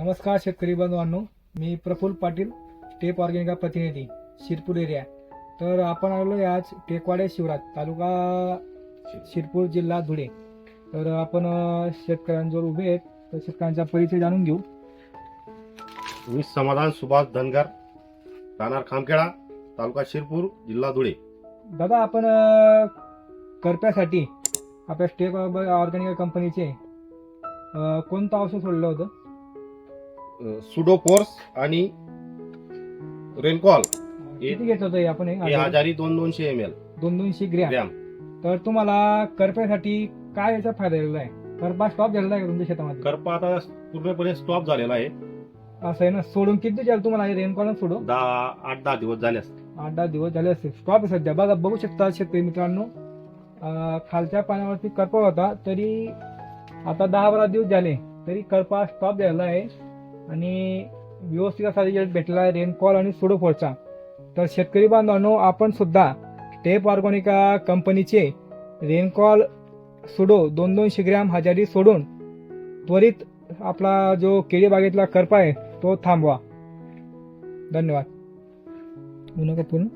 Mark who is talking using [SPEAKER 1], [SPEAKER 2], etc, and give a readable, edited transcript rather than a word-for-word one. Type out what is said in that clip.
[SPEAKER 1] नमस्कार शेतकरी बांधवांनो, मी प्रफुल्ल पाटील, टेप ऑर्गॅनिका प्रतिनिधी, शिरपूर एरिया. तर आपण आलो आज टेकवाडे शिवराज, तालुका शिरपूर, जिल्हा धुळे. तर आपण शेतकऱ्यांजवळ उभे आहेत, तर शेतकऱ्यांचा परिचय जाणून घेऊ.
[SPEAKER 2] मी समाधान सुभाष धनगर, राहणार खामखेडा, तालुका शिरपूर, जिल्हा धुळे.
[SPEAKER 1] दादा, आपण करप्यासाठी आपल्या टेप ऑर्गॅनिका कंपनीचे कोणतं औषध सोडलं होतं?
[SPEAKER 2] सुडोफोर्स आणि रेनकॉल
[SPEAKER 1] किती घेत होतं आपण?
[SPEAKER 2] हे आजारी 200 ml
[SPEAKER 1] 200 ग्रॅम. तर तुम्हाला करप्यासाठी काय याचा फायदा झालेला आहे? करपा स्टॉप झालेला आहे का तुमच्या शेतामध्ये?
[SPEAKER 2] करपा आता पूर्णपणे स्टॉप झालेला आहे.
[SPEAKER 1] असं आहे ना. सोडून किती दिवस झाले तुम्हाला? रेनकॉल सोडून
[SPEAKER 2] 8-10 दिवस झाले असते.
[SPEAKER 1] 8-10 दिवस झाले असतील. स्टॉप आहे सध्या. बघू शकता शेतकरी मित्रांनो, खालच्या पाण्यावरती करपा होता, तरी आता 10-12 दिवस झाले तरी करपा स्टॉप झालेला आहे आणि व्यवस्थित असा रिझल्ट भेटला आहे रेनकॉल आणि सुडोफोरचा. तर शेतकरी बांधवांनो, आपण सुद्धा टेप ऑर्गॅनिका कंपनीचे रेनकॉल सुडो 200 ग्रॅम हजारी सोडून त्वरित आपला जो केळी बागेतला करपा आहे तो थांबवा. धन्यवाद. पूर्ण